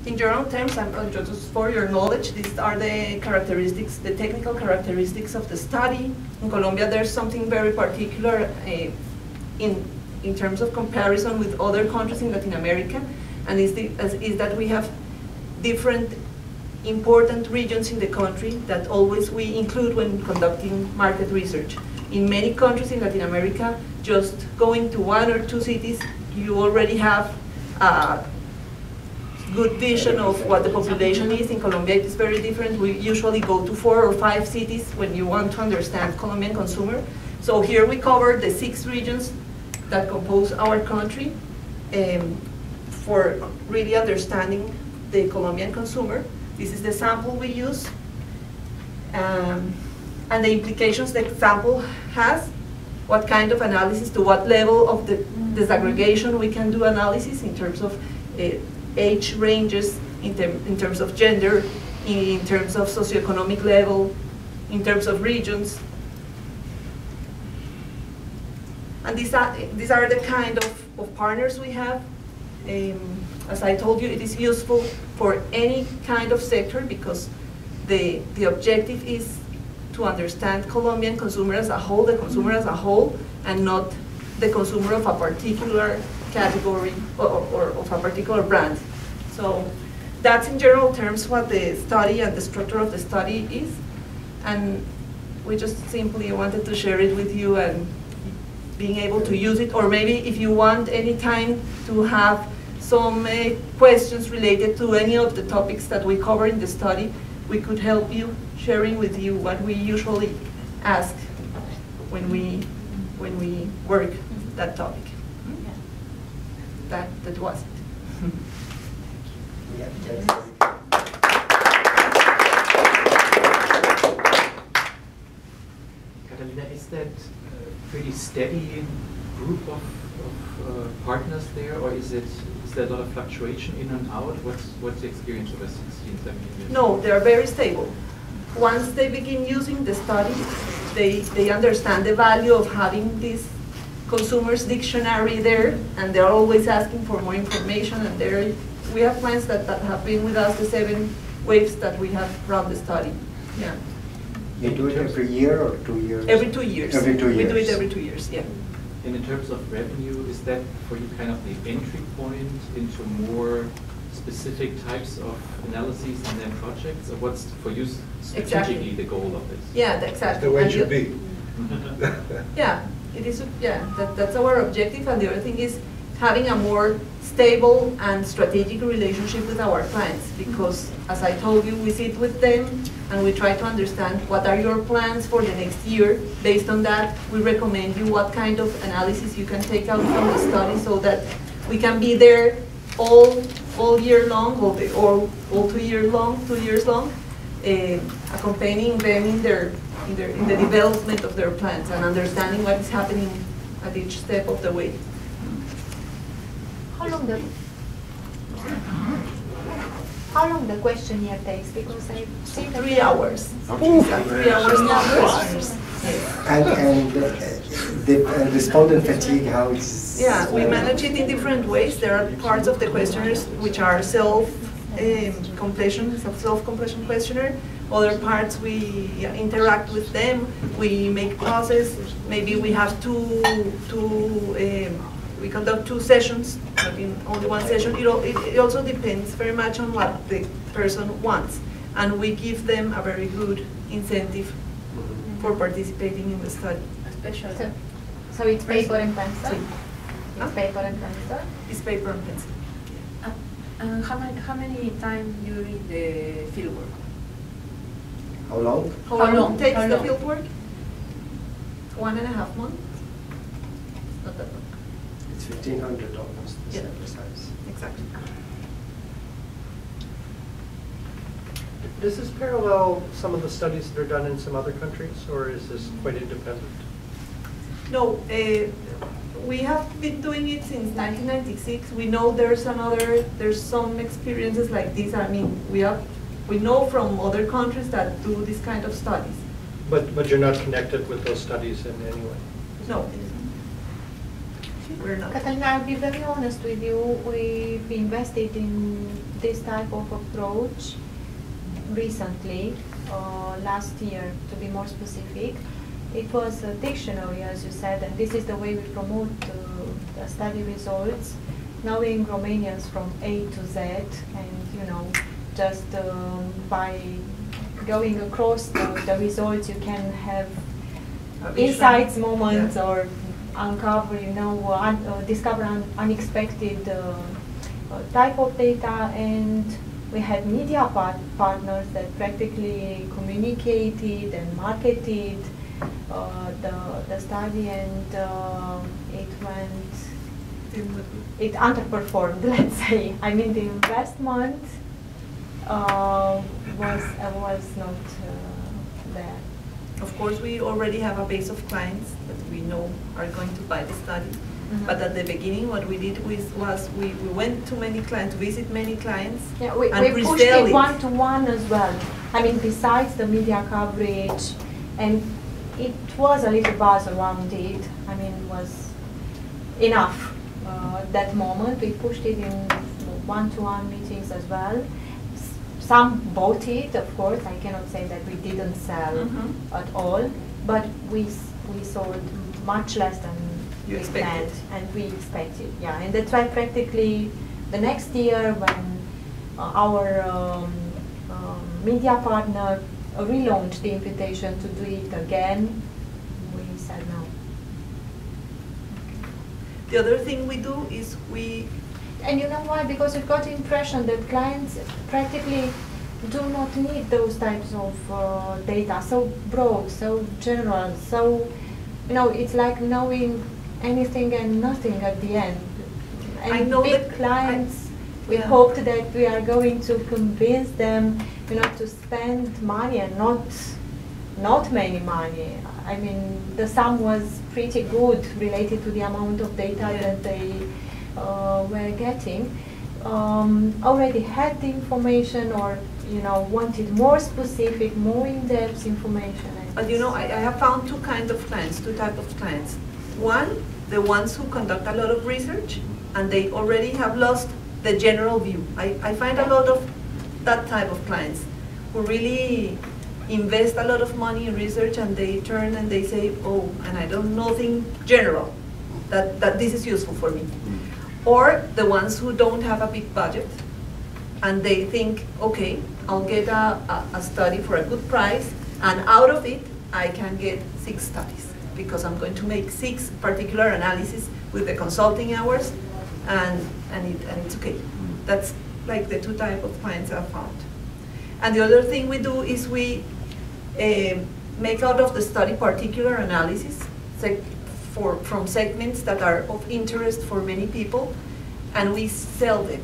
In general terms, just for your knowledge, these are the characteristics, the technical characteristics of the study. In Colombia, there's something very particular in terms of comparison with other countries in Latin America, and is that we have different important regions in the country that always we include when conducting market research. In many countries in Latin America, just going to 1 or 2 cities, you already have a good vision of what the population is. In Colombia, it is very different. We usually go to 4 or 5 cities when you want to understand Colombian consumer. So here we cover the 6 regions that compose our country for really understanding the Colombian consumer. This is the sample we use, and the implications the sample has, what kind of analysis, to what level of the disaggregation we can do analysis in terms of age ranges, in terms of gender, in terms of socioeconomic level, in terms of regions. And these are the kind of partners we have. As I told you, it is useful for any kind of sector because the objective is to understand Colombian consumer as a whole, the consumer as a whole, and not the consumer of a particular category or of a particular brand. So that's in general terms what the study and the structure of the study is. And we just simply wanted to share it with you and being able to use it, or maybe if you want any time to have some questions related to any of the topics that we cover in the study, we could help you sharing with you what we usually ask when we work that topic. That was it. Catalina, is that a pretty steady group of partners there, or is there a lot of fluctuation in and out? What's the experience over 16, 17 years? No, they are very stable. Once they begin using the study, they understand the value of having this consumers dictionary there, and they're always asking for more information. And we have clients that have been with us the 7 waves that we have run the study. Yeah. You do it every year or 2 years? Every 2 years. Every 2 years. We do it every 2 years, yeah. And in terms of revenue, is that for you kind of the entry point into more specific types of analyses and then projects? Or what's for you strategically the goal of this? Yeah, exactly. The way it should be. Yeah, it is. Yeah, that's our objective. And the other thing is having a more stable and strategic relationship with our clients, because as I told you, we sit with them and we try to understand what are your plans for the next year. Based on that, we recommend you what kind of analysis you can take out from the study so that we can be there all year long, or all 2 years long, accompanying them in the development of their plans and understanding what is happening at each step of the way. How long the questionnaire takes? Because I've seen 3 hours. Okay. 3 hours numbers. And the respondent fatigue, how it's... Yeah, we manage it in different ways. There are parts of the questionnaires which are self-completion questionnaire. Other parts we interact with them. We make pauses. Maybe we have we conduct 2 sessions, not in only 1 session. It also depends very much on what the person wants. And we give them a very good incentive for participating in the study. So it's paper and pencil? It's paper and pencil? It's paper and pencil. And how many times you read the fieldwork? How long? How long takes the fieldwork? 1.5 months. Not that long. It's 1,500 almost, Yeah. precise. Exactly. Does this parallel some of the studies that are done in some other countries, or is this quite independent? No, we have been doing it since 1996. We know there's some experiences like this. I mean, we know from other countries that do this kind of studies. But you're not connected with those studies in any way? No. we're not. Catalina, I'll be very honest with you. We've invested in this type of approach recently, last year to be more specific. It was a dictionary, as you said, and this is the way we promote the study results, knowing Romanians from A to Z, and just by going across the results, you can have insights, moments, or uncover, discover unexpected type of data. And we had media partners that practically communicated and marketed the study, and it underperformed, let's say. I mean, the investment was not there. Of course, we already have a base of clients that we know are going to buy the study. Mm-hmm. But at the beginning, what we did was we went to many clients, visit many clients, yeah, we pushed resell it one-to-one as well. I mean, besides the media coverage, and it was a little buzz around it. I mean, it was enough. That moment, we pushed it in one-to-one meetings as well. Some bought it, of course. I cannot say that we didn't sell at all, but we sold much less than we planned and we expected. Yeah, and that's why practically the next year, when our media partner relaunched the invitation to do it again, we said no. The other thing we do is and you know why? Because we've got the impression that clients practically do not need those types of data, so broad, so general, so, it's like knowing anything and nothing at the end. And I know big that clients, we hoped that we are going to convince them, to spend money and not many money. I mean, the sum was pretty good related to the amount of data that they were getting. Already had the information, or wanted more specific, more in-depth information. But I have found two types of clients. One, the ones who conduct a lot of research and they already have lost the general view. I find a lot of that type of clients who really invest a lot of money in research, and they turn and they say, oh, and I don't know nothing general, that this is useful for me. Or the ones who don't have a big budget, and they think, okay, I'll get a study for a good price, and out of it, I can get 6 studies, because I'm going to make 6 particular analyses with the consulting hours, and it's okay. That's like the two types of clients I've found. And the other thing we do is we make out of the study particular analysis from segments that are of interest for many people, and we sell them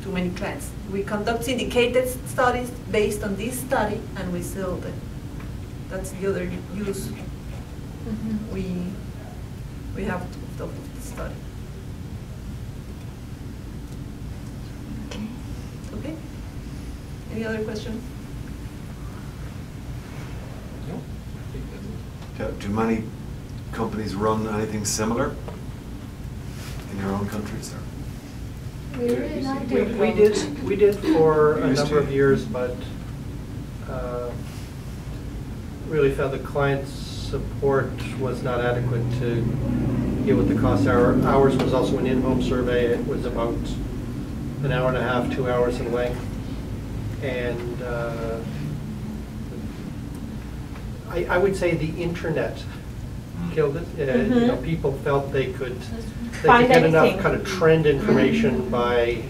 to many clients. We conduct syndicated studies based on this study, and we sell them. That's the other use we have of the study. Okay. Any other question? No, I think that's it. Do many companies run anything similar in your own countries? Or? We really like the approach. We did for a Used number to. of years, but really felt the client support was not adequate to deal with the cost. Ours was also an in-home survey. It was about an hour and a half, 2 hours in length. And I would say the internet killed it. People felt they could get enough kind of trend information by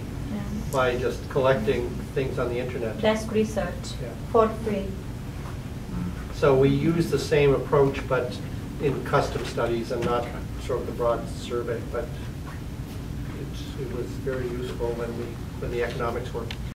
just collecting things on the internet. Desk research for free. So we use the same approach, but in custom studies and not sort of the broad survey. But it was very useful when the economics worked.